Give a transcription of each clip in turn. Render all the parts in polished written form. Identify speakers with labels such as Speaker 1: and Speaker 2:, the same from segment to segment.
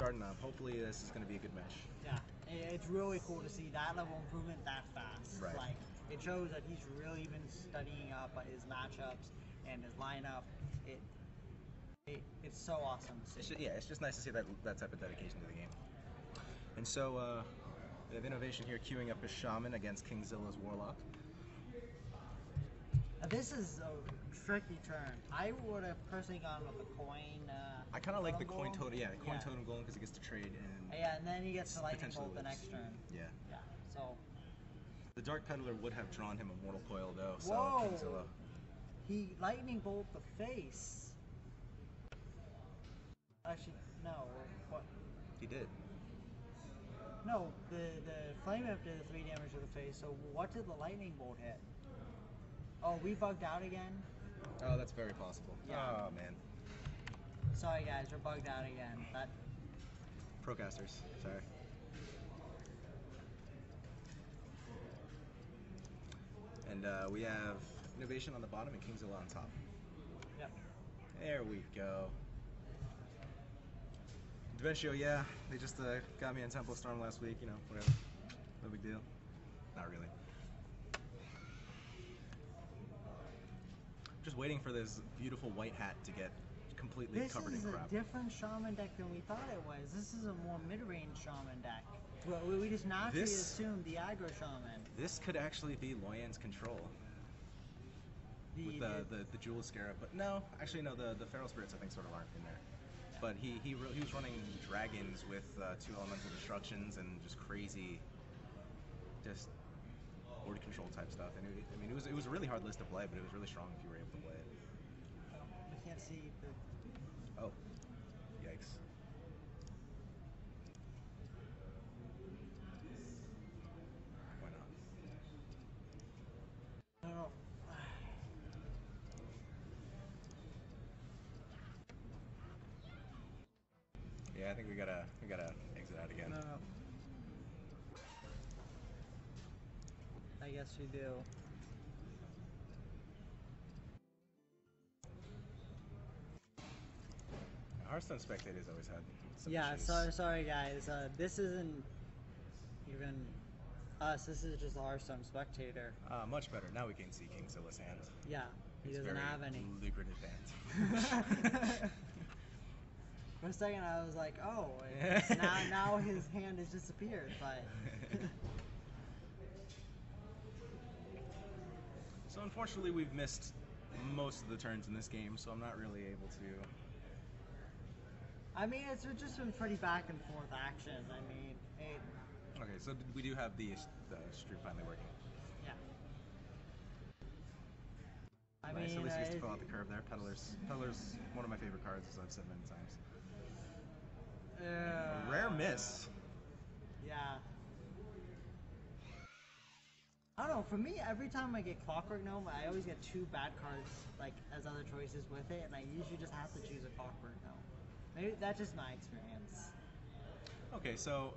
Speaker 1: starting up. Hopefully this is going to be a good match.
Speaker 2: Yeah, it's really cool to see that level of improvement that fast.
Speaker 1: Right.
Speaker 2: Like, it shows that he's really been studying up his matchups and his lineup. It's so awesome to see.
Speaker 1: It's just nice to see that type of dedication to the game. And so we have Innovation here queuing up his Shaman against Kingzilla's Warlock.
Speaker 2: This is a tricky turn. I would have personally gone with the coin.
Speaker 1: I kind of like the coin
Speaker 2: golem.
Speaker 1: totem. Yeah, the coin totem golem because he gets to trade and.
Speaker 2: Yeah, and then he gets to lightning bolt the next turn.
Speaker 1: Yeah.
Speaker 2: Yeah. So.
Speaker 1: The Dark Peddler would have drawn him a Mortal Coil though. So
Speaker 2: whoa!
Speaker 1: Kingzilla.
Speaker 2: He lightning bolt the face. Actually, no. What?
Speaker 1: He did.
Speaker 2: No, the flame whip did the 3 damage to the face. So what did the lightning bolt hit? Oh, we bugged out again?
Speaker 1: Oh, that's very possible.
Speaker 2: Yeah.
Speaker 1: Oh, man.
Speaker 2: Sorry, guys. We're bugged out again.
Speaker 1: Procasters. Sorry. And we have Innovation on the bottom and Kingzilla on top.
Speaker 2: Yep.
Speaker 1: There we go. Divencio, yeah. They just got me on Temple Storm last week. You know, whatever. No big deal. Not really. Just waiting for this beautiful white hat to get completely covered in crap.
Speaker 2: This is a different Shaman deck than we thought it was. This is a more mid-range Shaman deck. We just naturally assumed the aggro Shaman.
Speaker 1: This could actually be Loyan's control. With the Jewel Scarab. But no, actually no, the Feral Spirits I think sort of aren't in there. Yeah. But he was running dragons with 2 elemental destructions and just crazy, just board control type stuff, and it was a really hard list to play, but it was really strong if you were able to play it.
Speaker 2: I can't see the.
Speaker 1: Oh, yikes! Why not?
Speaker 2: No.
Speaker 1: Yeah, I think we gotta exit out again.
Speaker 2: No. I guess we do.
Speaker 1: Hearthstone spectators always had some
Speaker 2: issues. Sorry guys. This isn't even us. This is just a Hearthstone spectator.
Speaker 1: Much better. Now we can see Kingzilla's hand.
Speaker 2: Yeah, he doesn't
Speaker 1: very
Speaker 2: have any.
Speaker 1: lucrative hand.
Speaker 2: For a second, I was like, "Oh, now his hand has disappeared." But
Speaker 1: so unfortunately, we've missed most of the turns in this game, so I'm not really able to.
Speaker 2: I mean, it's just been pretty back and forth action. I mean,
Speaker 1: Okay, so we do have the stream finally working.
Speaker 2: Yeah.
Speaker 1: At least he gets to fill out the curve there. Peddler's one of my favorite cards, as I've said many times. Rare miss.
Speaker 2: Yeah. I don't know, for me, every time I get Clockwork Gnome, I always get 2 bad cards, like, as other choices with it, and I usually just have to choose a Clockwork Gnome. Maybe that's just my experience.
Speaker 1: Okay, so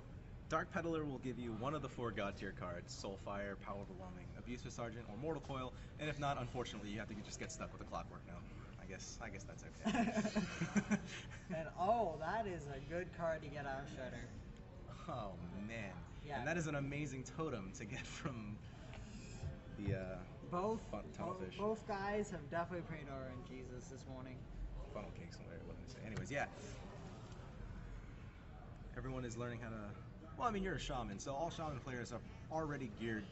Speaker 1: Dark Peddler will give you one of the 4 God tier cards: Soulfire, Power Overwhelming, Abusive Sergeant, or Mortal Coil. And if not, unfortunately, you have to just get stuck with a Clockwork Gnome. I guess that's okay.
Speaker 2: And oh, that is a good card to get out of Shredder.
Speaker 1: Oh man.
Speaker 2: Yeah.
Speaker 1: And that is an amazing totem to get from the
Speaker 2: both guys have definitely prayed RNGs Jesus this morning.
Speaker 1: Funnel cakes, what did I say? Anyways, yeah. Everyone is learning how to. Well, I mean, you're a shaman, so all shaman players are already geared.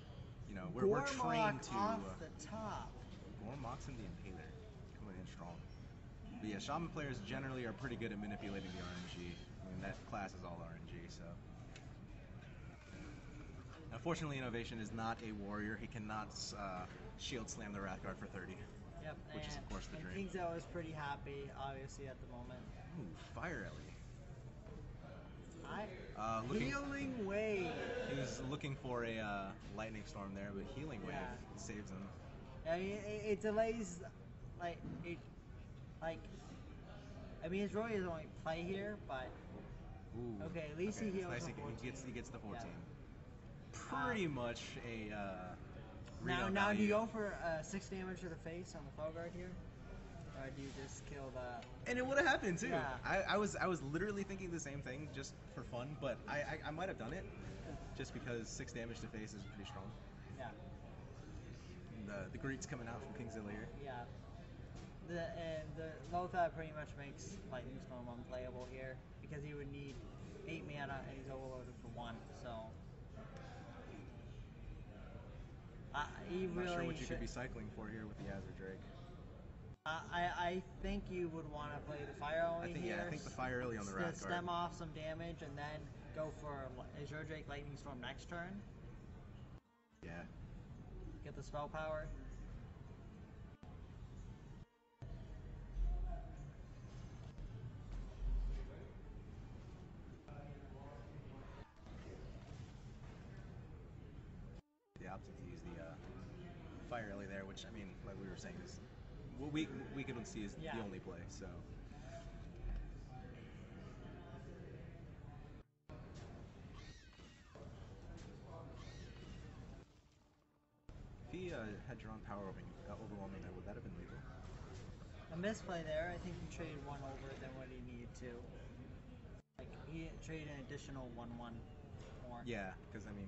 Speaker 1: You know, we're trained to.
Speaker 2: Off the top.
Speaker 1: Gormox and the Impaler coming in strong. But yeah, shaman players generally are pretty good at manipulating the RNG. I mean, that class is all RNG, so. Unfortunately, Innovation is not a warrior. He cannot shield slam the Wrath Guard for 30.
Speaker 2: Yep,
Speaker 1: which is of course the dream.
Speaker 2: Kingzilla is pretty happy, obviously, at the moment.
Speaker 1: Ooh, Fire Ellie.
Speaker 2: Healing Wave.
Speaker 1: He was looking for a Lightning Storm there, but Healing Wave saves him.
Speaker 2: Yeah, it delays, I mean, his really doesn't only play here, but
Speaker 1: ooh,
Speaker 2: okay, at least he heals.
Speaker 1: Nice he gets the 14. Yeah. Pretty much a.
Speaker 2: Now do you go for 6 damage to the face on the foe guard here? Or do you just kill the...
Speaker 1: And it would have happened too.
Speaker 2: Yeah.
Speaker 1: I was literally thinking the same thing just for fun, but I might have done it just because 6 damage to face is pretty strong.
Speaker 2: Yeah.
Speaker 1: And the greets coming out from Kingzilla here.
Speaker 2: Yeah. The Lothar pretty much makes Lightning Storm unplayable here because he would need 8 mana and he's overloaded for 1. So he
Speaker 1: I'm
Speaker 2: really
Speaker 1: not sure what you
Speaker 2: should,
Speaker 1: could be cycling for here with the Azure Drake.
Speaker 2: I think you would want to play the Fire Early here.
Speaker 1: Yeah, I think the Fire Early on the Wrath card.
Speaker 2: Stem off some damage and then go for Azure Drake Lightning Storm next turn.
Speaker 1: Yeah.
Speaker 2: Get the spell power.
Speaker 1: The option to use the Fire Early there, which, I mean, like we were saying, is what we can see is the only play, so. If he had drawn Power Overwhelming, that would that have been lethal?
Speaker 2: A misplay there. I think he traded 1 over than what he needed to. Like, he traded an additional 1/1 more.
Speaker 1: Yeah, because, I mean,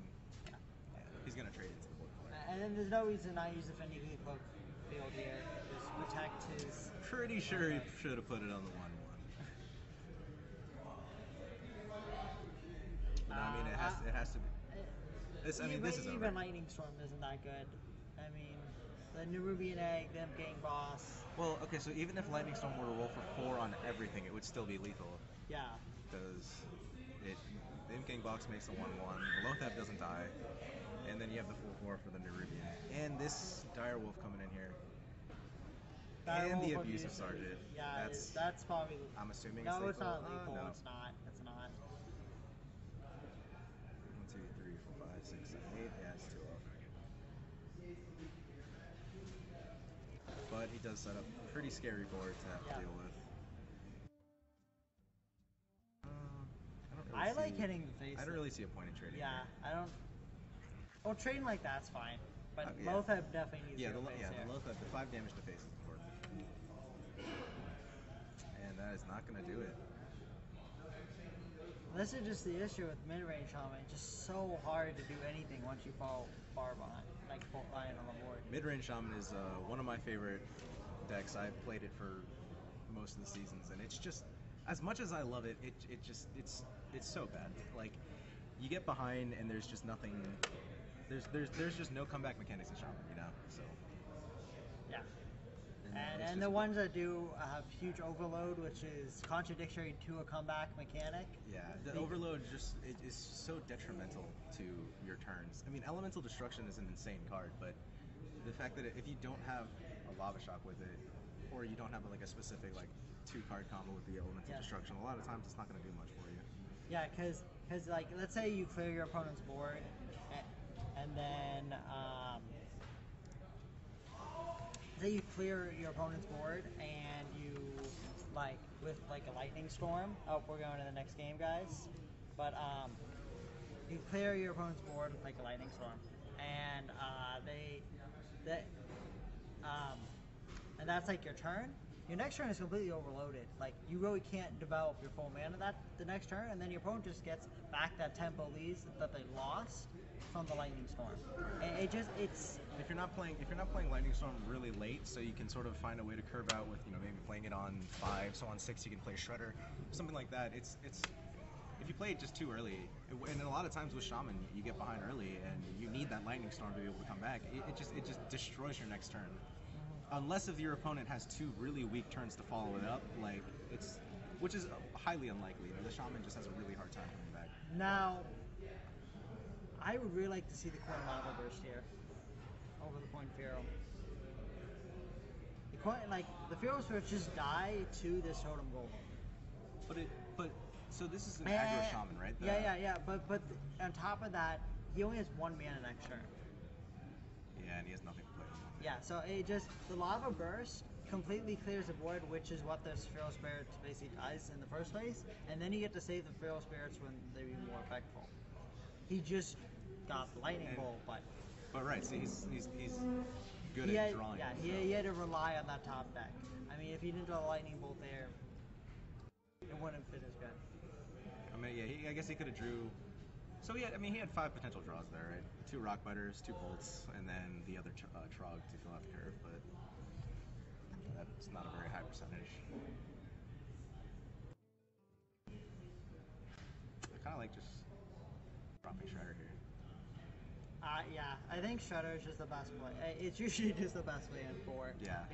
Speaker 1: he's going to trade into the board color.
Speaker 2: And then there's no reason not use the Fendigley Cloak field here. Just protect his...
Speaker 1: Pretty sure he should have put it on the 1/1. But no, I mean, it has to be. This is over.
Speaker 2: Even Lightning Storm isn't that good. I mean, the Nerubian Egg, them getting boss.
Speaker 1: Well, okay, so even if Lightning Storm were to roll for 4 on everything, it would still be lethal.
Speaker 2: Yeah.
Speaker 1: Because the Imp Box makes a 1/1, the Lothab doesn't die, and then you have the 4/4 for the Nerubian. And this Direwolf coming in here. And the Abusive Sergeant.
Speaker 2: Yeah, that's probably...
Speaker 1: I'm assuming
Speaker 2: no,
Speaker 1: it's lethal.
Speaker 2: not lethal.
Speaker 1: No.
Speaker 2: It's not. It's not.
Speaker 1: 1, 2, 3, 4, 5, 6, 7, 8. Yeah, it's too low. But he does set up a pretty scary board to have to deal with.
Speaker 2: I like hitting the face.
Speaker 1: I don't really see a point in trading.
Speaker 2: Yeah,
Speaker 1: here.
Speaker 2: I don't... Well, trading like that's fine. But
Speaker 1: yeah.
Speaker 2: Lothab definitely needs to go face
Speaker 1: the Lothab, the 5 damage to face is important. And that is not going to do it.
Speaker 2: This is just the issue with mid-range Shaman. It's just so hard to do anything once you fall far behind, like lying on the board.
Speaker 1: Mid-range Shaman is one of my favorite decks. I've played it for most of the seasons, and it's just, as much as I love it, it's so bad. Like, you get behind, and there's just nothing. There's just no comeback mechanics in Shaman, you know. So.
Speaker 2: Yeah. And the ones that do have huge overload, which is contradictory to a comeback mechanic.
Speaker 1: Yeah, the overload just is so detrimental to your turns. I mean, Elemental Destruction is an insane card, but the fact that if you don't have a Lava Shock with it, or you don't have like a specific like 2-card combo with the Elemental Destruction, a lot of times it's not going to do much for you.
Speaker 2: Yeah, because like let's say you clear your opponent's board, and then say you clear your opponent's board and you like with like a Lightning Storm. Oh, we're going to the next game, guys. But you clear your opponent's board with like a Lightning Storm, and and that's like your turn. Your next turn is completely overloaded. Like, you really can't develop your full mana the next turn, and then your opponent just gets back that tempo leads that they lost from the Lightning Storm. And it's
Speaker 1: if you're not playing Lightning Storm really late, so you can sort of find a way to curve out with, you know, maybe playing it on 5, so on 6 you can play Shredder, something like that. It's if you play it just too early, and a lot of times with Shaman you get behind early and you need that Lightning Storm to be able to come back. It just destroys your next turn. Unless if your opponent has 2 really weak turns to follow it up, like which is highly unlikely. The Shaman just has a really hard time coming back.
Speaker 2: Now, I would really like to see the Coin Lava Burst here over the Point Pharaoh. The Pharaoh Spirits just die to this Totem Golem.
Speaker 1: But so this is an aggro Shaman, right?
Speaker 2: Yeah. But on top of that, he only has 1 mana next turn.
Speaker 1: Yeah, and he has nothing to play.
Speaker 2: Yeah, so the Lava Burst completely clears the board, which is what the Feral Spirits basically does in the first place, and then you get to save the Feral Spirits when they're even more effectful. He just got the Lightning Bolt, but
Speaker 1: right, see, he's good at drawing.
Speaker 2: Yeah, he had to rely on that top deck. I mean, if he didn't draw the lightning bolt there, it wouldn't fit as good.
Speaker 1: I mean, yeah, I guess he could have drew. So he had 5 potential draws there, right? 2 rock biters, 2 bolts, and then the other trog to fill out the curve. But that's not a very high percentage. I kind of like just dropping Shredder here.
Speaker 2: Yeah, I think Shredder is just the best play. It's usually just the best play in 4.
Speaker 1: Yeah,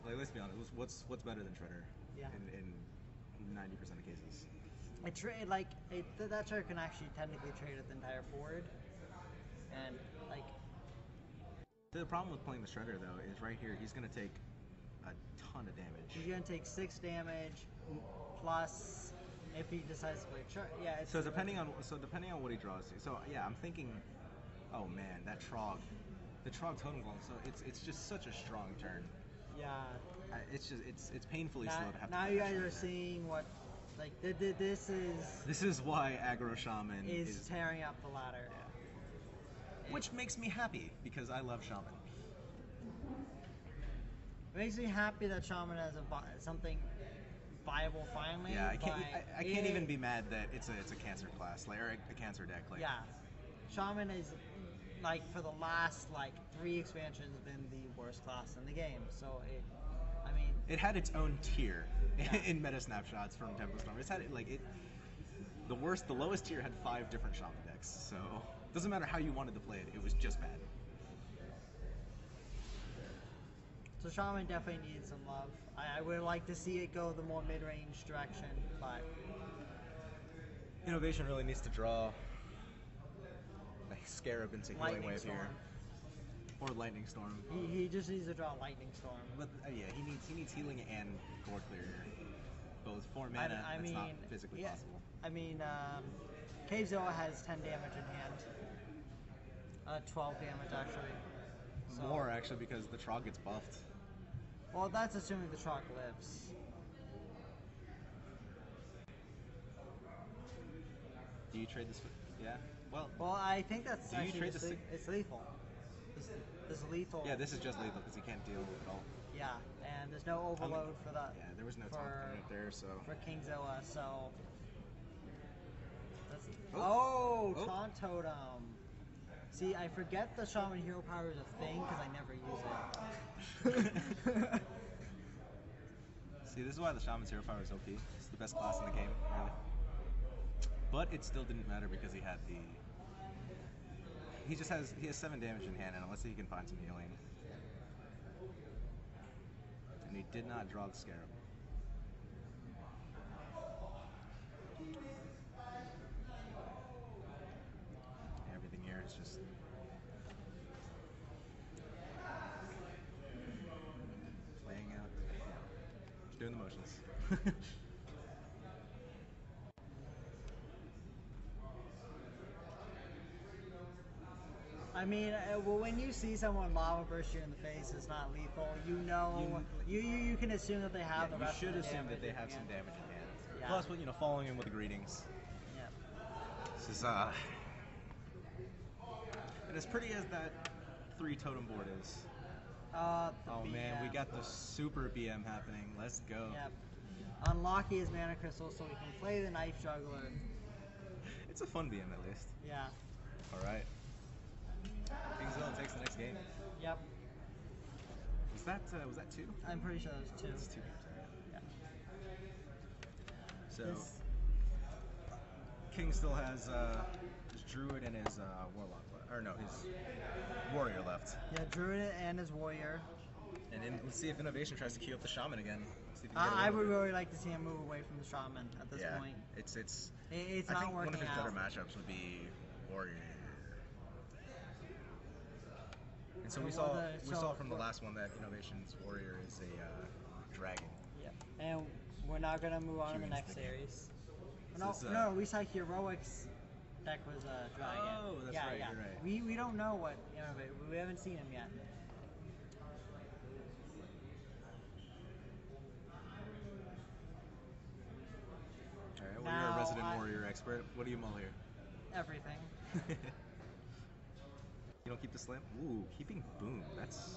Speaker 1: let's be honest. What's better than Shredder?
Speaker 2: Yeah.
Speaker 1: In 90% of cases.
Speaker 2: That Shredder can actually technically trade with the entire board, and like.
Speaker 1: The problem with playing the Shredder though is right here he's gonna take a ton of damage.
Speaker 2: He's gonna take 6 damage plus. If he decides to play yeah.
Speaker 1: So depending on what he draws. So yeah, I'm thinking, oh man, that Trog, the Trog Totem Golem. So it's just such a strong turn.
Speaker 2: Yeah.
Speaker 1: It's painfully slow to have.
Speaker 2: Now
Speaker 1: to
Speaker 2: you guys are seeing what, like this is.
Speaker 1: This is why Aggro Shaman
Speaker 2: is tearing up the ladder.
Speaker 1: Yeah. Which makes me happy because I love Shaman.
Speaker 2: It makes me happy that Shaman has something viable finally.
Speaker 1: Yeah, I can't even be mad that it's a cancer class, like, or a cancer deck. Like.
Speaker 2: Yeah, Shaman is like for the last 3 expansions been the worst class in the game. So it
Speaker 1: had its own tier in meta snapshots from Tempo Storm. It's had the lowest tier had 5 different Shaman decks. So it doesn't matter how you wanted to play it, it was just bad.
Speaker 2: So Shaman definitely needs some love. I would like to see it go the more mid-range direction, but
Speaker 1: Innovation really needs to draw like Scarab into Healing Wave here, or Lightning Storm.
Speaker 2: He just needs to draw Lightning Storm.
Speaker 1: But yeah, he needs healing and board clear here. Both 4 mana. That's not physically possible.
Speaker 2: I mean, Kingzilla has 10 damage in hand. 12 damage actually. So,
Speaker 1: more actually because the Trog gets buffed.
Speaker 2: Well, that's assuming the Trog lives.
Speaker 1: Do you trade this? Yeah. Well,
Speaker 2: I think that's
Speaker 1: do you trade
Speaker 2: it's lethal. This is lethal.
Speaker 1: Yeah, this is just lethal because he can't deal at all.
Speaker 2: Yeah, and there's no overload for that.
Speaker 1: Yeah, there was no taunt component there, so.
Speaker 2: For Kingzilla, so. Taunt Totem. See, I forget the Shaman Hero Power is a thing because I never use it.
Speaker 1: See, this is why the Shaman's Hero Power is OP. It's the best class in the game, really. But it still didn't matter because he had the. He has 7 damage in hand, and let's see if he can find some healing. And he did not draw the Scarab. Everything here is just playing out, just doing the motions.
Speaker 2: I mean, when you see someone lava burst you in the face, it's not lethal. You can assume that they have the rest.
Speaker 1: You should assume that they have some damage in hand.
Speaker 2: Yeah.
Speaker 1: Plus, following in with the greetings.
Speaker 2: Yeah.
Speaker 1: This is and as pretty as that 3 totem board is. Oh man, we got the super BM happening. Let's go.
Speaker 2: Yep. Unlock his mana crystal so we can play the knife juggler.
Speaker 1: It's a fun BM at least.
Speaker 2: Yeah.
Speaker 1: All right. Kingzilla takes the next game.
Speaker 2: Yep.
Speaker 1: Was that 2?
Speaker 2: I'm pretty sure it was 2.
Speaker 1: It's 2 games.
Speaker 2: Yeah.
Speaker 1: So King still has his Druid and his Warlock, or no, his Warrior left.
Speaker 2: Yeah, Druid and his Warrior.
Speaker 1: And then let's see if Innovation tries to queue up the Shaman again.
Speaker 2: I would really like to see him move away from the Shaman at this point.
Speaker 1: It's
Speaker 2: not
Speaker 1: I think
Speaker 2: working
Speaker 1: one of his
Speaker 2: out.
Speaker 1: better matchups would be Warrior. And so we saw from the last one that Innovation's Warrior is a dragon.
Speaker 2: Yeah, and we're not gonna move on to the next series. No, we saw Heroic's deck was a dragon.
Speaker 1: Oh, that's right.
Speaker 2: Yeah.
Speaker 1: You're right.
Speaker 2: We don't know what we haven't seen him yet.
Speaker 1: All right. Well, you're a resident Warrior expert. What do you mull here?
Speaker 2: Everything.
Speaker 1: You don't keep the slam. Ooh, keeping boom. That's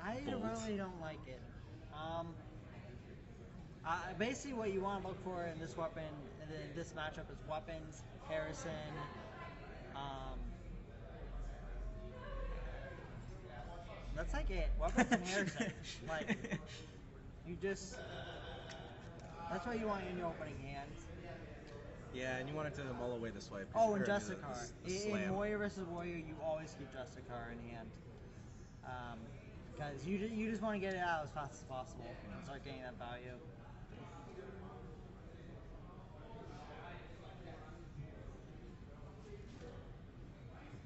Speaker 2: I
Speaker 1: bold.
Speaker 2: really don't like it. Basically, what you want to look for in this weapon, in this matchup, is weapons, Harrison. That's like it. Weapons and Harrison. Like, you just. That's what you want in your opening hand.
Speaker 1: Yeah, and you want it to mull away the swipe.
Speaker 2: Oh, and
Speaker 1: Just
Speaker 2: Justicar.
Speaker 1: the
Speaker 2: In Warrior versus Warrior, you always keep Justicar in hand. Because you just want to get it out as fast as possible and start getting that value.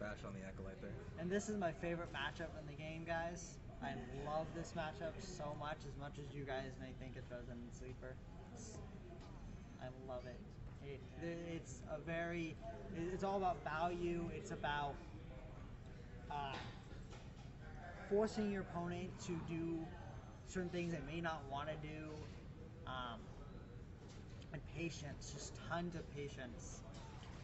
Speaker 1: Bash on the Acolyte there.
Speaker 2: And this is my favorite matchup in the game, guys. I love this matchup so much as you guys may think it does in Sleeper. I love it. It's all about value. It's about forcing your opponent to do certain things they may not want to do, and patience, just tons of patience.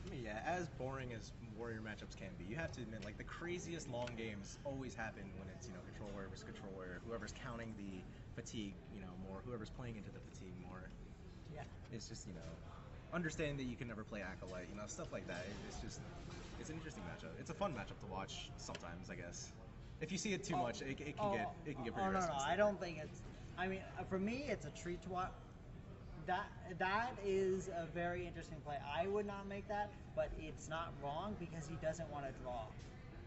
Speaker 1: I mean, yeah, as boring as Warrior matchups can be, you have to admit, like, the craziest long games always happen when it's, Control Warrior versus Control Warrior. Whoever's counting the fatigue, more, whoever's playing into the fatigue more.
Speaker 2: Yeah.
Speaker 1: It's just, understanding that you can never play Acolyte, stuff like that. It's an interesting matchup. It's a fun matchup to watch sometimes, I guess. If you see it too much, it can get pretty restless.
Speaker 2: No, I don't think it's. I mean, for me, it's a treat to watch. That is a very interesting play. I would not make that, but it's not wrong because he doesn't want to draw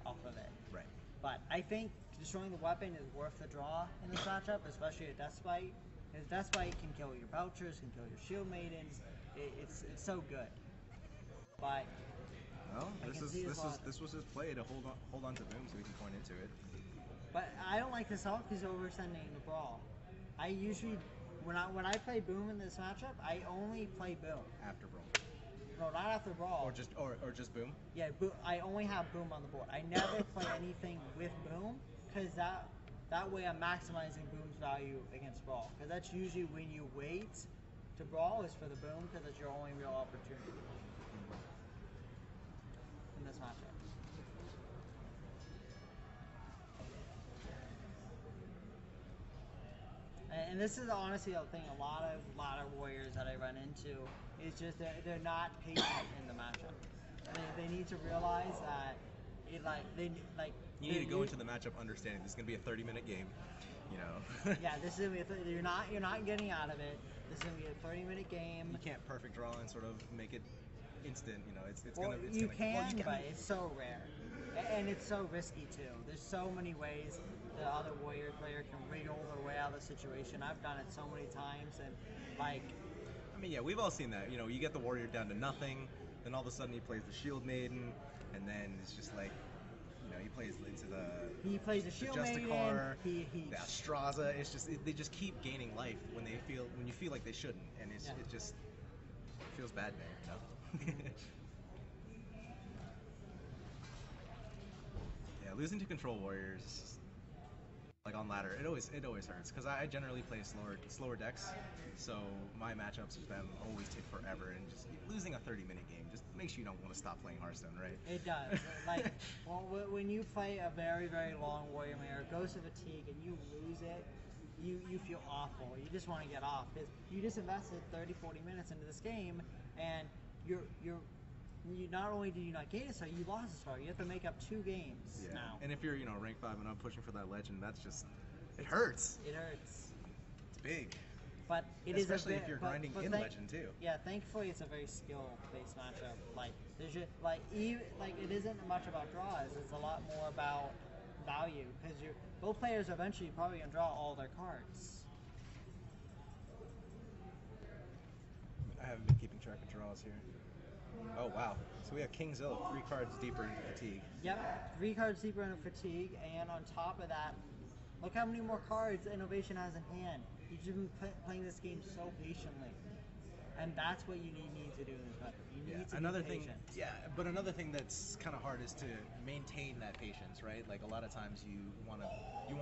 Speaker 2: off of it.
Speaker 1: Right.
Speaker 2: But I think destroying the weapon is worth the draw in this matchup, especially a Death Spite. Because Death Spite can kill your Belchers, can kill your Shield Maidens. It's so good. But
Speaker 1: well, this was his play to hold on to boom so he can point into it.
Speaker 2: But I don't like this all because he's overextending the brawl. I usually when I play boom in this matchup, I only play boom
Speaker 1: After brawl.
Speaker 2: No, not after brawl.
Speaker 1: Or just boom.
Speaker 2: Yeah, I only have boom on the board. I never play anything with boom because that way I'm maximizing boom's value against brawl. Because that's usually when you wait to brawl is for the boom because it's your only real opportunity in this matchup. And this is honestly a thing. A lot of warriors that I run into is just they're not patient in the matchup. They need to realize that
Speaker 1: you need to go into the matchup understanding this is gonna be a 30-minute game.
Speaker 2: Yeah, this is gonna be you're not getting out of it. This is gonna be a 30-minute game.
Speaker 1: You can't perfect draw and sort of make it instant.
Speaker 2: You can, but it's so rare, and it's so risky too. There's so many ways the other warrior player can wriggle their way out of the situation. I've done it so many times, and
Speaker 1: yeah, we've all seen that. You get the warrior down to nothing, then all of a sudden he plays the Shield Maiden, and then it's just like, he plays into
Speaker 2: he plays the Shield Maiden,
Speaker 1: the Astraza. It's just they just keep gaining life when you feel like they shouldn't, and it just feels bad, man. Yeah, losing to Control Warriors, like on ladder, it always hurts because I generally play slower decks, so my matchups with them always take forever, and just losing a 30-minute game just makes you don't want to stop playing Hearthstone, right?
Speaker 2: It does. When you play a very, very long Warrior Mayor, Ghost of Fatigue, and you lose it, you feel awful. You just want to get off because you just invested 30-40 minutes into this game, and you not only did you not gain a star, you lost a star. You have to make up 2 games now.
Speaker 1: And if you're rank 5 and I'm pushing for that legend, that's just it hurts.
Speaker 2: It hurts.
Speaker 1: It's big.
Speaker 2: But
Speaker 1: especially if you're grinding in legend too.
Speaker 2: Yeah, thankfully it's a very skill-based matchup. There's just it isn't much about draws. It's a lot more about value because both players are eventually probably gonna draw all their cards.
Speaker 1: I haven't been keeping track of draws here. Oh wow! So we have Kingzilla 3 cards deeper into fatigue.
Speaker 2: Yep, 3 cards deeper into fatigue, and on top of that, look how many more cards Innovation has in hand. You've been playing this game so patiently, and that's what you need to do in this matchup. You need to be patient.
Speaker 1: But another thing that's kind of hard is to maintain that patience, right? Like a lot of times you want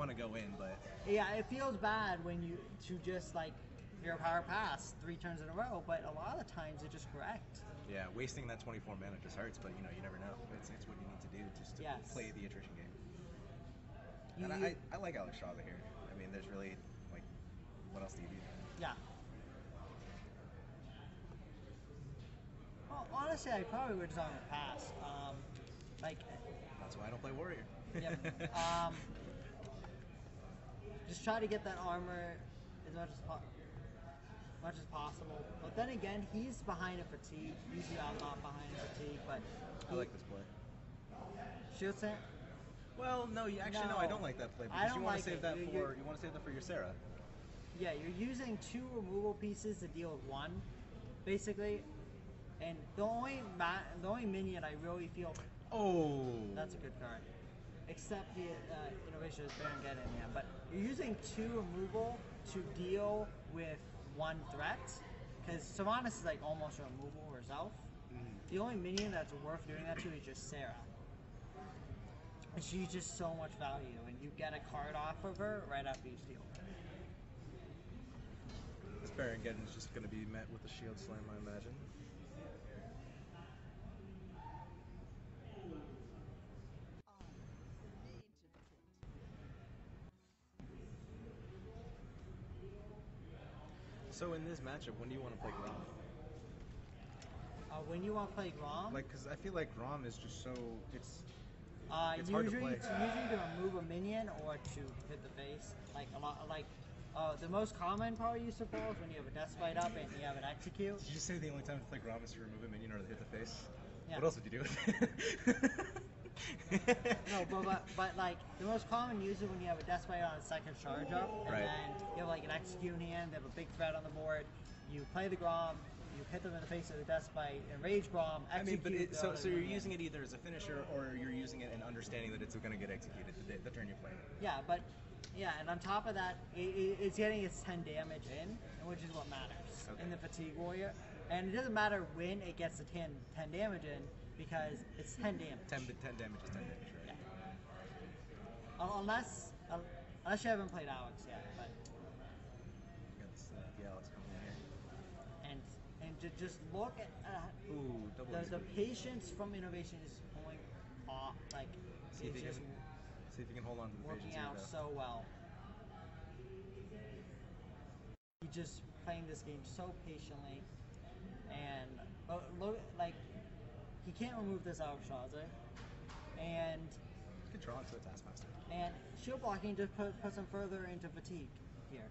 Speaker 1: to go in, but
Speaker 2: yeah, it feels bad when you just Hero Power pass 3 turns in a row, but a lot of the times it's just correct.
Speaker 1: Yeah, wasting that 24 mana just hurts, but you know, you never know. It's what you need to do just to play the attrition game. And I like Alex Shaw here. I mean, there's really, like, what else do you do?
Speaker 2: Yeah. Well, honestly, I probably would just on the pass. Like.
Speaker 1: That's why I don't play Warrior.
Speaker 2: Yep. Just try to get that armor as much as possible. But then again, he's behind a fatigue. Usually I'm not behind a fatigue, but
Speaker 1: I like this play.
Speaker 2: Shield Sand?
Speaker 1: Well, no, no, I don't like that play because you want to save that for your Sarah.
Speaker 2: Yeah, you're using 2 removal pieces to deal with 1, basically. And the only minion I really feel.
Speaker 1: Oh,
Speaker 2: that's a good card. Except the Innovation is Baron Geddon, yeah. But you're using 2 removal to deal with 1 threat, because Sylvanas is like almost a removal herself. The only minion that's worth doing that to is just Sarah. And she's just so much value, and you get a card off of her right after you steal.
Speaker 1: This Baron Geddon is just going to be met with a shield slam, I imagine. So in this matchup, when do you want to play Grom?
Speaker 2: When you want to play Grom?
Speaker 1: Like, because I feel like Grom is just so it's hard to play.
Speaker 2: It's usually to remove a minion or to hit the face. Like a lot, the most common power use of balls when you have a Death Spite up and you have an Execute.
Speaker 1: Did you say the only time to play Grom is to remove a minion or to hit the face?
Speaker 2: Yeah.
Speaker 1: What else would you do with it?
Speaker 2: No, but like the most common use is when you have a Death Spite on a second charge up, and then you have like an Execute in hand. They have a big threat on the board. You play the Grom. You hit them in the face with a Death Spite, Enrage Grom, Execute.
Speaker 1: So you're using it either as a finisher or you're using it and understanding that it's going to get executed the turn you're playing.
Speaker 2: Yeah, and on top of that, it's getting its 10 damage in, which is what matters in the Fatigue Warrior. And it doesn't matter when it gets the 10 damage in, because it's 10 damage. 10
Speaker 1: damage is 10 damage, right?
Speaker 2: Yeah. Unless you haven't played Alex yet, but.
Speaker 1: The Alex coming in here.
Speaker 2: And just look at the patience from Innovation is going off. Like,
Speaker 1: see if you can hold on to the
Speaker 2: working out so well. He's just playing this game so patiently, and look, like he can't remove this out of Shaza, and
Speaker 1: you can draw into a Taskmaster.
Speaker 2: And shield blocking just puts him further into fatigue here.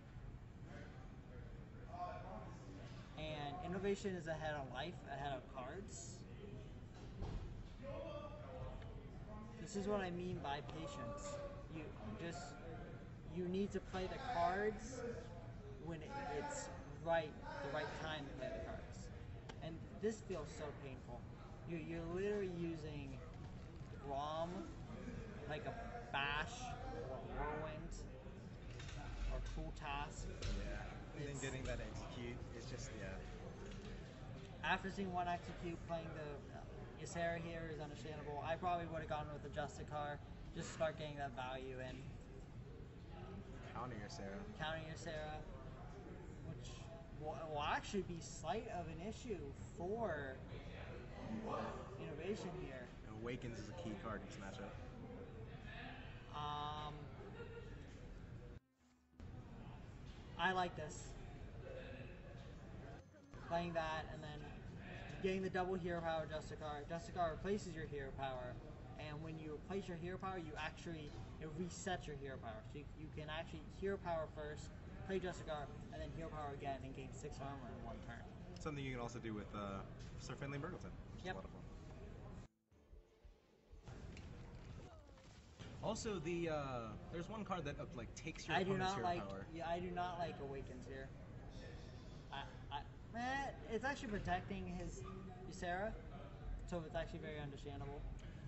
Speaker 2: And Innovation is ahead of life, ahead of cards. This is what I mean by patience. You need to play the cards when it's the right time to play the cards. And this feels so painful. You're literally using Grom, like a Bash or Whirlwind or Cool Task.
Speaker 1: Yeah, and then getting that Execute is just,
Speaker 2: After seeing one Execute, playing the Ysera here is understandable. I probably would have gone with the Justicar, just start getting that value in.
Speaker 1: Counter Ysera.
Speaker 2: Which will actually be slight of an issue for Innovation here.
Speaker 1: Awakens is a key card in this matchup.
Speaker 2: I like this. Playing that and then getting the double hero power Justicar. Justicar replaces your hero power, and when you replace your hero power, it resets your hero power. So you can actually hero power first, play Justicar, and then hero power again and gain 6 armor in 1 turn.
Speaker 1: Something you can also do with Sir Finley Burgleton, which is a lot of fun. Also, there's one card that takes your opponent's hero power.
Speaker 2: Yeah, I do not like Awakens here. It's actually protecting his Ysera, so it's actually very understandable.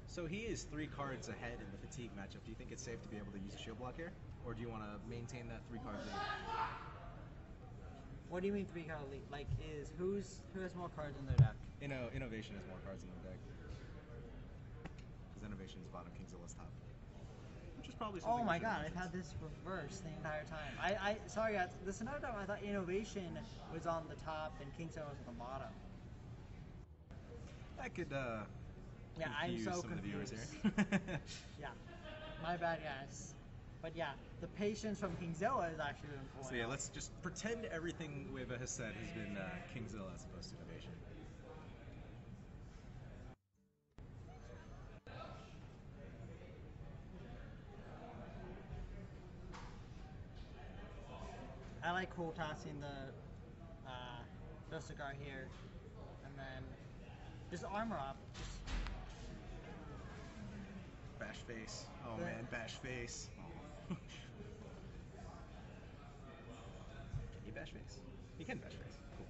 Speaker 1: So he is 3 cards ahead in the fatigue matchup. Do you think it's safe to be able to use a shield block here, or do you want to maintain that 3-card lead?
Speaker 2: What do you mean 3-card lead? Like, who has more cards in their deck?
Speaker 1: Innovation has more cards in their deck. Because Innovation is bottom, Kingzilla's top. Which which is probably something.
Speaker 2: Oh my
Speaker 1: we should
Speaker 2: god, I've
Speaker 1: mention.
Speaker 2: had this reversed the entire time. Sorry guys, this is another time I thought Innovation was on the top and Kingzilla was at the bottom.
Speaker 1: That could
Speaker 2: Yeah, I'm
Speaker 1: confuse
Speaker 2: so
Speaker 1: some of the viewers
Speaker 2: confused.
Speaker 1: here.
Speaker 2: Yeah, my bad guys. But yeah, the patience from Kingzilla is actually important.
Speaker 1: So yeah, let's just pretend everything Weva has said has been Kingzilla as opposed to Innovation.
Speaker 2: I like cool tossing the Dostakar here, and then just armor up.
Speaker 1: Bash face. Oh
Speaker 2: The-
Speaker 1: man, bash face. Can he bash face? He can bash face. Cool.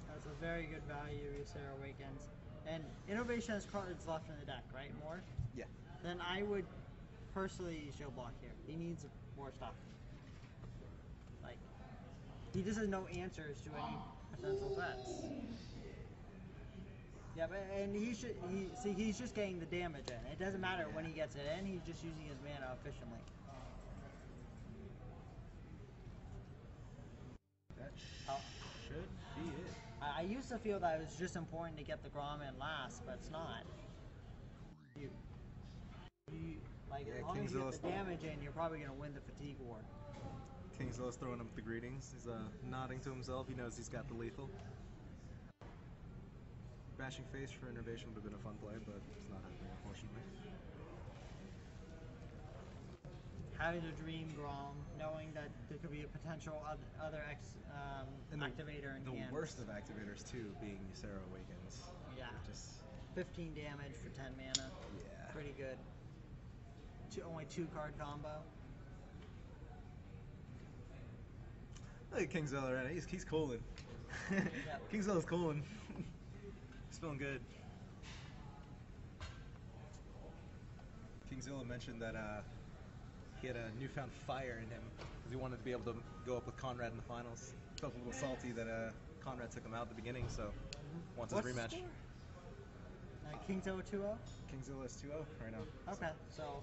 Speaker 2: That's a very good value, Sarah Awakens. And Innovation has cards left in the deck, right? More?
Speaker 1: Yeah.
Speaker 2: Then I would personally shield block here. He needs more stuff. Like, he just has no answers to any potential threats. Yeah, but and he's just getting the damage in. It doesn't matter when he gets it in. He's just using his mana efficiently.
Speaker 1: That
Speaker 2: Oh.
Speaker 1: should be it.
Speaker 2: I used to feel that it was just important to get the Grom in last, but it's not. Like,
Speaker 1: Yeah,
Speaker 2: as long as you get
Speaker 1: Kingzilla's-
Speaker 2: the damage in, you're probably going to win the fatigue war.
Speaker 1: Kingzilla's throwing him the greetings. He's nodding to himself. He knows he's got the lethal. Bashing face for Innovation would have been a fun play, but it's not happening, unfortunately.
Speaker 2: Having a dream Grom, knowing that there could be a potential other
Speaker 1: And
Speaker 2: activator in
Speaker 1: the
Speaker 2: hand.
Speaker 1: worst of activators, too, being Sarah Awakens.
Speaker 2: Yeah.
Speaker 1: Just,
Speaker 2: 15 damage for 10 mana.
Speaker 1: yeah.
Speaker 2: Pretty good. Only 2-card combo.
Speaker 1: Look at Kingzilla right now. He's cooling.
Speaker 2: Yep.
Speaker 1: Kingzilla's cooling. He's feeling good. Kingzilla mentioned that he had a newfound fire in him because he wanted to be able to go up with Conrad in the finals. Felt a little salty that Conrad took him out at the beginning, so wants his
Speaker 2: What's the
Speaker 1: rematch.
Speaker 2: score? Kingzilla 2-0?
Speaker 1: Kingzilla is 2-0 right now.
Speaker 2: Okay, so...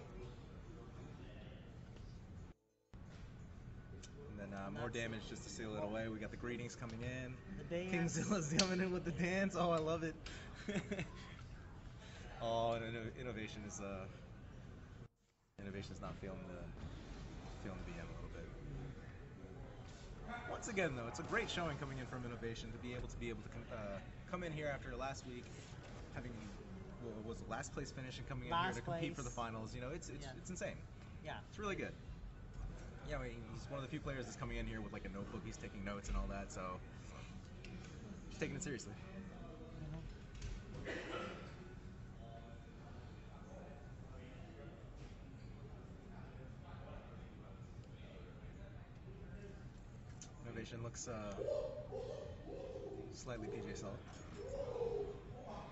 Speaker 1: And then more damage just to seal it away. We got the greetings coming in.
Speaker 2: The dance.
Speaker 1: Kingzilla's coming in with the dance. Oh, I love it. Oh, and Innovation's not feeling the BM a little bit. Once again, though, it's a great showing coming in from Innovation to be able to come in here after last week, having was the last place finish and coming in here to compete for the finals. You know, it's insane.
Speaker 2: Yeah.
Speaker 1: It's really good. Yeah, I mean, he's one of the few players that's coming in here with like a notebook. He's taking notes and all that, so he's taking it seriously. Innovation looks slightly PJ solid.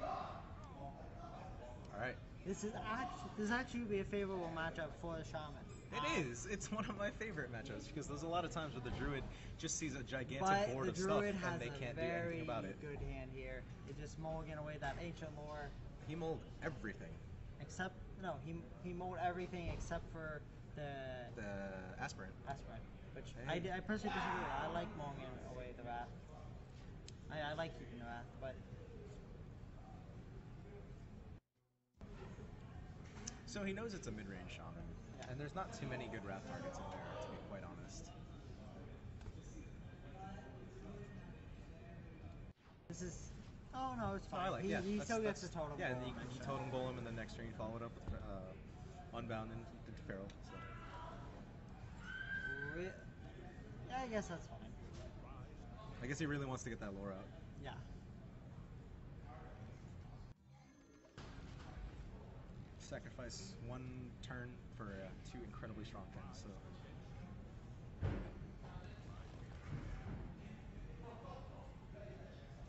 Speaker 1: All right.
Speaker 2: This actually would be a favorable matchup for the Shaman.
Speaker 1: It is. It's one of my favorite matchups because there's a lot of times where the Druid just sees a gigantic
Speaker 2: But
Speaker 1: board
Speaker 2: the
Speaker 1: of stuff
Speaker 2: Druid has
Speaker 1: and they can't do
Speaker 2: a very
Speaker 1: anything about it.
Speaker 2: good hand here. It just mulligan away that ancient lore.
Speaker 1: He mulled everything.
Speaker 2: Except, no, he mulled everything except for the
Speaker 1: Aspirant.
Speaker 2: Aspirant. Which
Speaker 1: Hey.
Speaker 2: I personally disagree with. I like mulligan away the Wrath. I like keeping the Wrath, but...
Speaker 1: So he knows it's a mid-range Shaman,
Speaker 2: Yeah.
Speaker 1: and there's not too many good Wrath targets in there, to be quite honest.
Speaker 2: This is... Oh no, it's fine.
Speaker 1: I like,
Speaker 2: he
Speaker 1: yeah,
Speaker 2: he
Speaker 1: that's-
Speaker 2: still gets
Speaker 1: that's-
Speaker 2: the totem.
Speaker 1: Yeah, and
Speaker 2: golem,
Speaker 1: you
Speaker 2: so.
Speaker 1: totem golem, and the next turn you follow it up with Unbound and the Feral. So.
Speaker 2: Yeah, I guess that's fine.
Speaker 1: I guess he really wants to get that lore out.
Speaker 2: Yeah.
Speaker 1: Sacrifice one turn for two incredibly strong things. So.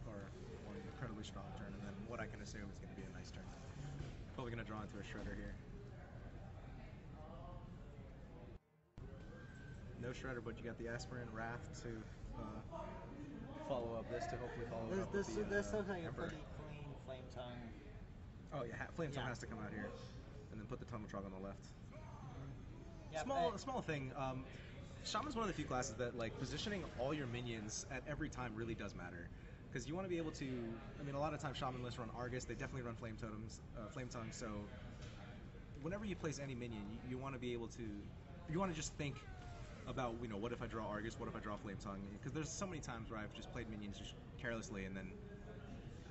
Speaker 1: Or one incredibly strong turn, and then what I can assume is going to be a nice turn. Probably going to draw into a Shredder here. No Shredder, but you got the Aspirant Wrath to follow up this, to hopefully follow it up with the
Speaker 2: This looks like
Speaker 1: Emperor.
Speaker 2: a pretty clean
Speaker 1: Oh yeah, Flame Tongue
Speaker 2: Yeah.
Speaker 1: has to come out here, and then put the Tunnel Trog on the left.
Speaker 2: Yep,
Speaker 1: Small thing. Shaman's one of the few classes that like positioning all your minions at every time really does matter, because you want to be able to. I mean, a lot of times Shaman lists run Argus. They definitely run Flame Totems, Flame Tongue. So whenever you place any minion, you want to be able to. You want to just think about, you know, what if I draw Argus? What if I draw Flame Tongue? Because there's so many times where I've just played minions just carelessly, and then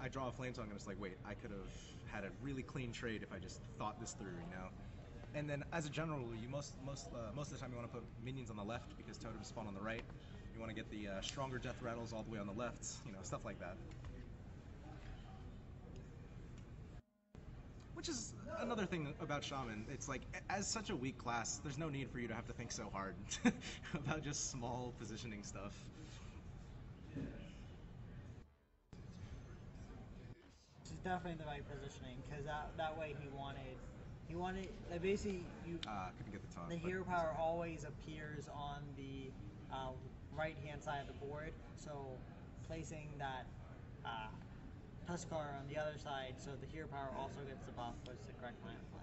Speaker 1: I draw a Flame Tongue, and it's like, wait, I could have had a really clean trade if I just thought this through, you know. And then, as a general rule, you most of the time you want to put minions on the left because totems spawn on the right. You want to get the stronger death rattles all the way on the left, you know, stuff like that. Which is another thing about Shaman. It's like, as such a weak class, there's no need for you to have to think so hard about just small positioning stuff.
Speaker 2: This is definitely the right positioning, because that way he wanted like basically
Speaker 1: Couldn't get the taunt.
Speaker 2: the hero power always appears on the right hand side of the board, so placing that Tuskar on the other side, so the hero power also gets the buff, was the correct line of play.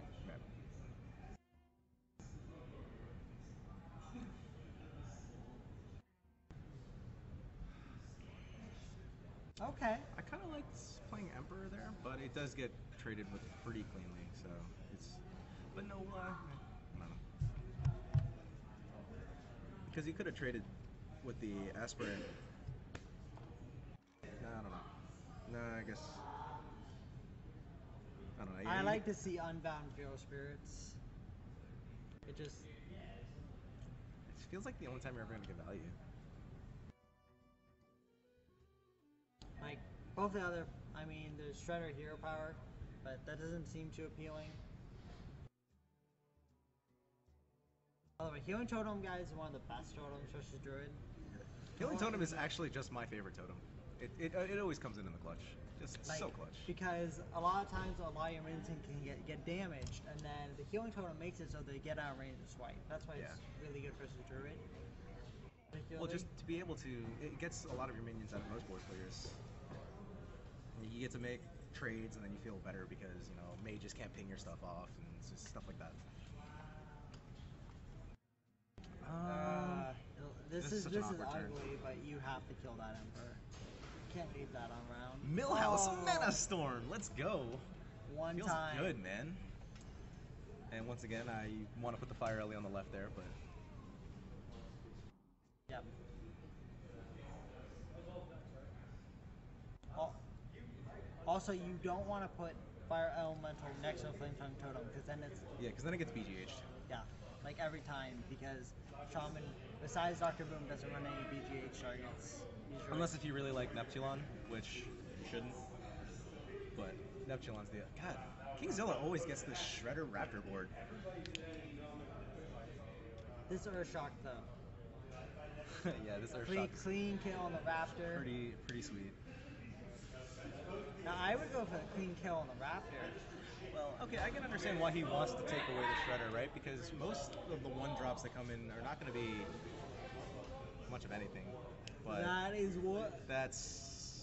Speaker 2: Okay.
Speaker 1: I kind of liked playing Emperor there, but it does get traded with pretty cleanly, so it's. But no, I don't know. Because he could have traded with the Aspirant. No, I don't know. No, I guess. I don't know.
Speaker 2: I like to see Unbound Feral Spirits. It just.
Speaker 1: It feels like the only time you're ever going to get value.
Speaker 2: Like, both the other, I mean, there's Shredder hero power, but that doesn't seem too appealing. By the way, Healing Totem, guys, is one of the best totems versus Druid.
Speaker 1: Healing Totem is actually just my favorite totem. It always comes in the clutch. Just
Speaker 2: Like,
Speaker 1: so clutch.
Speaker 2: Because a lot of times a lot of your minions can get damaged, and then the Healing Totem makes it so they get out of range of swipe. That's why it's really good versus Druid.
Speaker 1: Well, just to be able to, it gets a lot of your minions out of most board clears. You get to make trades, and then you feel better because, you know, mages can't ping your stuff off, and it's just stuff like that.
Speaker 2: This is
Speaker 1: awkward turn.
Speaker 2: ugly, but you have to kill that Emperor. You can't leave that on round.
Speaker 1: Millhouse Mana Storm, let's go. Feels
Speaker 2: Time.
Speaker 1: good, man. And once again, I want to put the Fire Ellie on the left there, but
Speaker 2: Yep. Also, you don't want to put Fire Elemental next to a Flame Tongue Totem, because then it's...
Speaker 1: yeah, because then it gets BGH'd.
Speaker 2: Yeah, like every time, because Shaman, besides Dr. Boom, doesn't run any BGH targets. Usually.
Speaker 1: Unless if you really like Neptulon, which you shouldn't. But Neptulon's the... God, Kingzilla always gets this Shredder Raptor board.
Speaker 2: This Urshock, though.
Speaker 1: Yeah, this Urshock.
Speaker 2: Clean kill on the Raptor.
Speaker 1: Pretty sweet.
Speaker 2: Now, I would go for the clean kill on the Raptor.
Speaker 1: Well, okay, I can understand why he wants to take away the Shredder, right? Because most of the one-drops that come in are not going to be much of anything. But
Speaker 2: that is what...
Speaker 1: That's...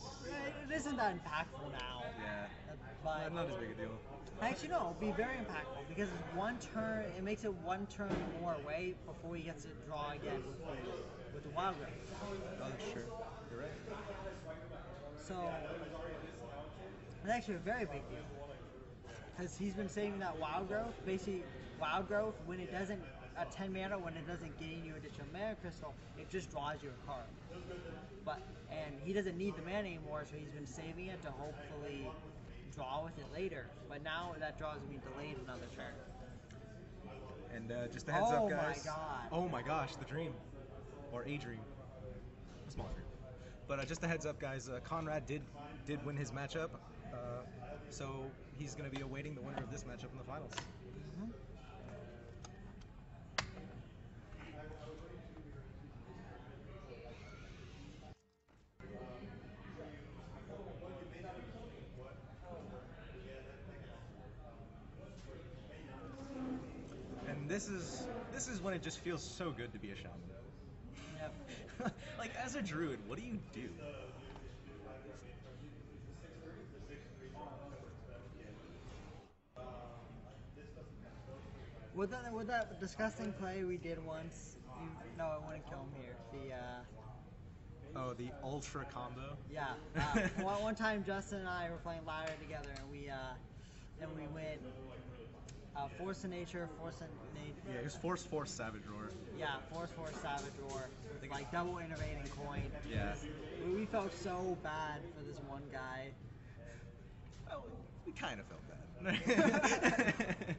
Speaker 2: It isn't that impactful now.
Speaker 1: Yeah.
Speaker 2: But
Speaker 1: not as big a deal.
Speaker 2: Actually, no, it'll be very impactful, because it's one turn, it makes it one turn more away before he gets to draw again with the Wild Growth.
Speaker 1: Oh, that's true. You're right.
Speaker 2: So, it's actually a very big deal. Because he's been saving that Wild Growth. Basically, Wild Growth, when it doesn't, at 10 mana, when it doesn't gain you additional mana crystal, it just draws you a card. And he doesn't need the mana anymore, so he's been saving it to hopefully draw with it later. But now that draw is being delayed another turn.
Speaker 1: And just a heads up, guys.
Speaker 2: Oh my god.
Speaker 1: Oh my gosh, the dream. Or a dream. A small dream. But just a heads up, guys. Conrad did win his matchup. So he's going to be awaiting the winner of this matchup in the finals.
Speaker 2: Mm-hmm.
Speaker 1: And this is when it just feels so good to be a shaman.
Speaker 2: Yep.
Speaker 1: Like, as a druid, what do you do?
Speaker 2: With that disgusting play we did once, no, I wouldn't kill him here.
Speaker 1: Oh, the ultra combo.
Speaker 2: Yeah. One time, Justin and I were playing ladder together, and we went Force of Nature, Force of Nature.
Speaker 1: Yeah, it was Force Savage Roar.
Speaker 2: Yeah, Force Savage Roar. With like double innovating coin.
Speaker 1: Yeah.
Speaker 2: We felt so bad for this one guy.
Speaker 1: Well, we kind of felt bad.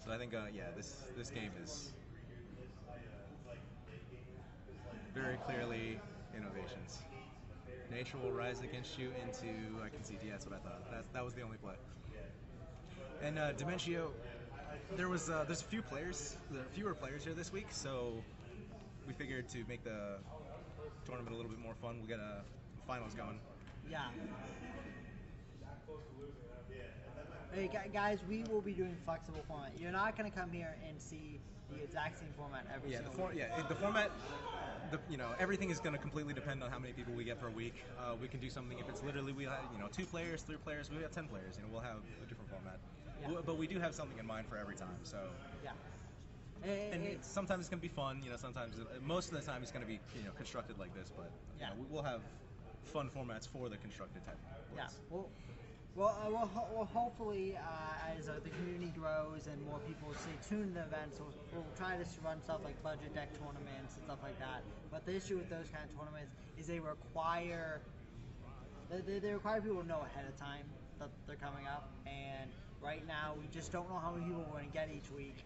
Speaker 1: So I think, yeah, this game is very clearly innovations. Nature will rise against you into, I can see, yeah, that's what I thought. That was the only play. And Dementio, there's a few players, there are fewer players here this week, so we figured to make the tournament a little bit more fun, we'll get finals going.
Speaker 2: Yeah. Hey guys, we will be doing flexible format. You're not going to come here and see the exact same format every single week.
Speaker 1: The format, everything is going to completely depend on how many people we get per week. We can do something if it's literally we have 2 players, 3 players, we have 10 players. We'll have a different format. Yeah. But we do have something in mind for every time. So
Speaker 2: yeah.
Speaker 1: And sometimes it's going to be fun. Sometimes most of the time it's going to be constructed like this. But we'll have fun formats for the constructed type.
Speaker 2: Yeah. Well, hopefully, as the community grows and more people stay tuned to the events, we'll try to run stuff like budget deck tournaments and stuff like that. But the issue with those kind of tournaments is they require people to know ahead of time that they're coming up. And right now, we just don't know how many people we're going to get each week.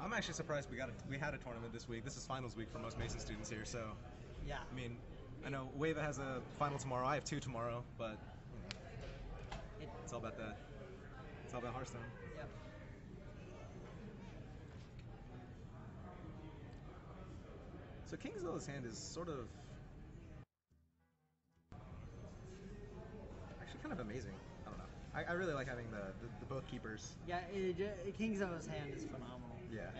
Speaker 1: I'm actually surprised we had a tournament this week. This is finals week for most Mason students here, so
Speaker 2: yeah.
Speaker 1: I mean, I know Wava has a final tomorrow. I have 2 tomorrow, but. It's all about Hearthstone.
Speaker 2: Yep.
Speaker 1: So Kingzilla's hand is sort of actually kind of amazing. I don't know. I really like having the both keepers.
Speaker 2: Yeah, Kingzilla's hand is phenomenal.
Speaker 1: Yeah.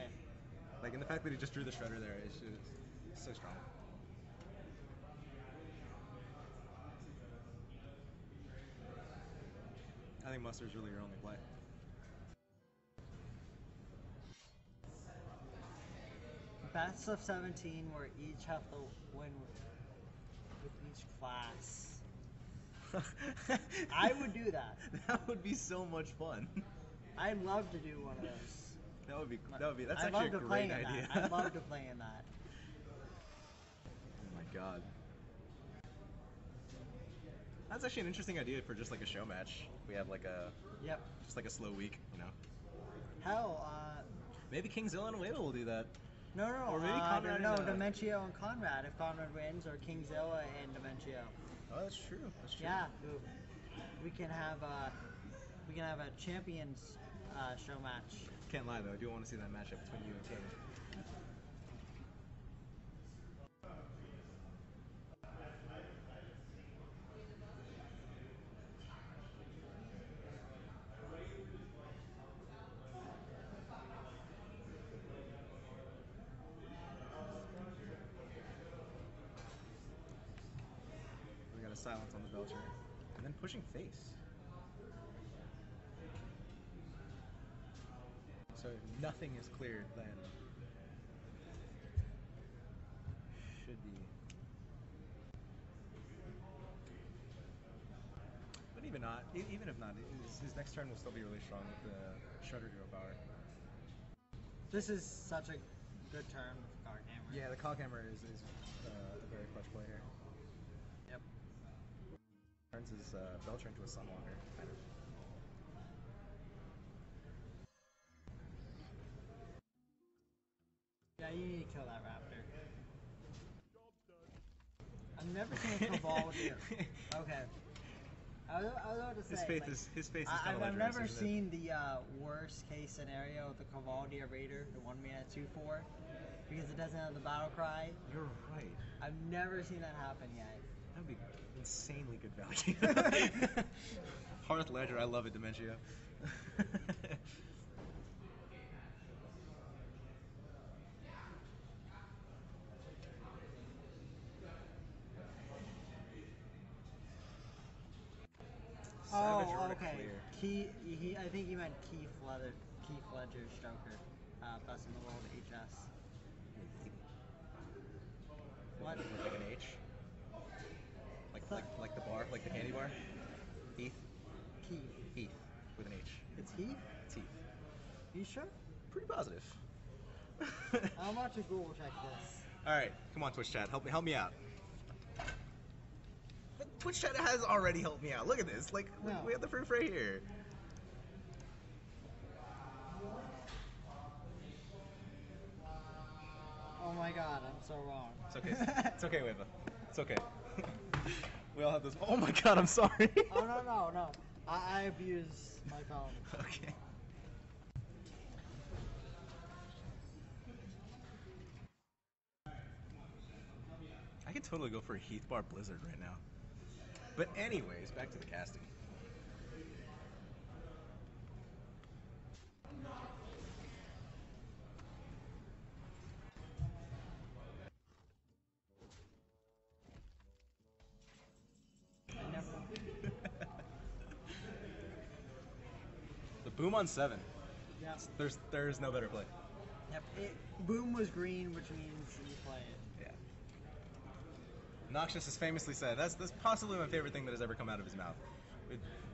Speaker 1: Like, and the fact that he just drew the Shredder there is just so strong. I think Mustard's really your only play.
Speaker 2: Best of 17 where each have to win with each class. I would do that.
Speaker 1: That would be so much fun.
Speaker 2: I'd love to do one of those.
Speaker 1: That's actually a great idea.
Speaker 2: I'd love to play in that.
Speaker 1: Oh my god. That's actually an interesting idea for just like a show match. We have like just like a slow week,
Speaker 2: Hell,
Speaker 1: maybe Kingzilla and Wava will do that.
Speaker 2: No.
Speaker 1: Or maybe Conrad
Speaker 2: Dementio and Conrad. If Conrad wins, or Kingzilla and Dementio.
Speaker 1: Oh, that's true.
Speaker 2: Yeah, we can have a champions show match.
Speaker 1: Can't lie though, I do want to see that matchup between you and King. We got a silence on the Belcher. And then pushing face. So if nothing is cleared, then should be. But even if not, his next turn will still be really strong with the Shredder Hero power.
Speaker 2: This is such a good turn with the Cog Hammer.
Speaker 1: Yeah, the Cog Hammer is a very clutch play here.
Speaker 2: Yep.
Speaker 1: Turns his Belcher into a Sunwalker, kind of.
Speaker 2: Yeah, you need to kill that raptor. I've never seen a Cavaldi. Okay. I was about to say,
Speaker 1: his face is kind of
Speaker 2: I've never seen the worst case scenario of the Cavaldi Raider, the 1-mana 2/4, because it doesn't have the battle cry.
Speaker 1: You're right.
Speaker 2: I've never seen that happen yet.
Speaker 1: That would be insanely good value. Hearth Ledger, I love it, Dementio.
Speaker 2: Oh, okay. I think he meant Keith Ledger's Joker. Best in the world, HS. What?
Speaker 1: With like an H? Like the bar, like the candy bar? Heath? Heath, with an H.
Speaker 2: It's Heath?
Speaker 1: It's Heath.
Speaker 2: You sure?
Speaker 1: Pretty positive.
Speaker 2: I'm about to Google check this.
Speaker 1: Alright, come on Twitch chat, help me out. But Twitch chat has already helped me out. Look at this. Like,
Speaker 2: No.
Speaker 1: we have the proof right here.
Speaker 2: Oh my god, I'm so wrong.
Speaker 1: It's okay. It's okay, Weva. It's okay. We all have this. Oh my god, I'm sorry.
Speaker 2: Oh no. I abuse my phone.
Speaker 1: Okay. I could totally go for a Heath Bar Blizzard right now. But anyways, back to the casting. The boom on 7.
Speaker 2: Yep.
Speaker 1: There's no better play.
Speaker 2: Yep. Boom was green, which means you play it.
Speaker 1: Yeah. Noxious has famously said that's possibly my favorite thing that has ever come out of his mouth.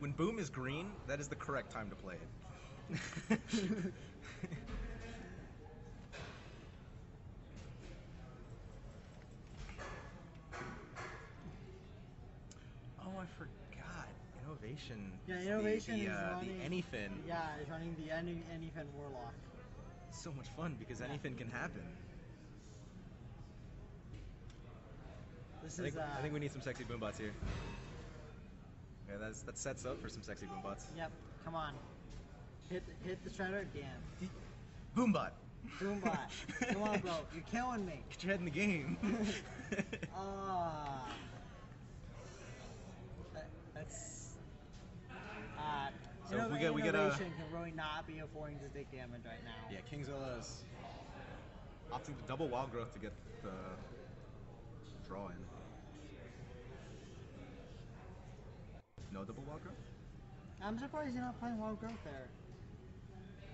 Speaker 1: When boom is green, that is the correct time to play it. Oh, I forgot. Innovation.
Speaker 2: Yeah, Innovation is running
Speaker 1: the Anyfin.
Speaker 2: Yeah, it's running the Anyfin Warlock.
Speaker 1: It's so much fun because anything can happen. I think we need some sexy boombots here. Yeah, that sets up for some sexy boombots.
Speaker 2: Yep, come on. Hit the shredder again.
Speaker 1: Boombot!
Speaker 2: Boombot. Come on, bro. You're killing me.
Speaker 1: Get your head in the game.
Speaker 2: That's...
Speaker 1: So we get
Speaker 2: Innovation can really not be affording to take damage right now.
Speaker 1: Yeah, Kingzilla is opting to double wild growth to get the draw in. No double wild growth?
Speaker 2: I'm surprised you're not playing wild growth there.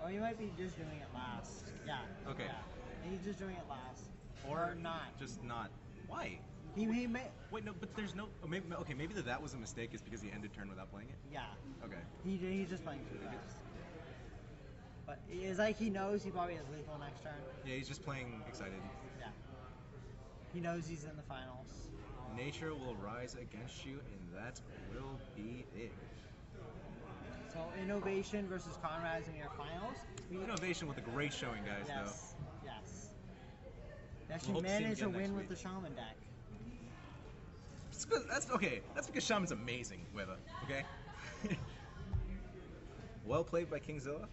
Speaker 2: Or you might be just doing it last. Yeah.
Speaker 1: Okay.
Speaker 2: Yeah. He's just doing it last. Or not.
Speaker 1: Just not. Why?
Speaker 2: He may...
Speaker 1: Wait, no, but there's no... Oh, maybe that was a mistake is because he ended turn without playing it?
Speaker 2: Yeah.
Speaker 1: Okay.
Speaker 2: He's just playing too fast. But it's like he knows he probably has lethal next turn.
Speaker 1: Yeah, he's just playing excited.
Speaker 2: Yeah. He knows he's in the finals.
Speaker 1: Nature will rise against you, and that will be it.
Speaker 2: So Innovation versus Conrad's in your finals.
Speaker 1: Innovation with a great showing, guys, though.
Speaker 2: Yes. They actually managed to win with the Shaman deck.
Speaker 1: That's okay. That's because Shaman's amazing, Weva. Okay. Well played by Kingzilla.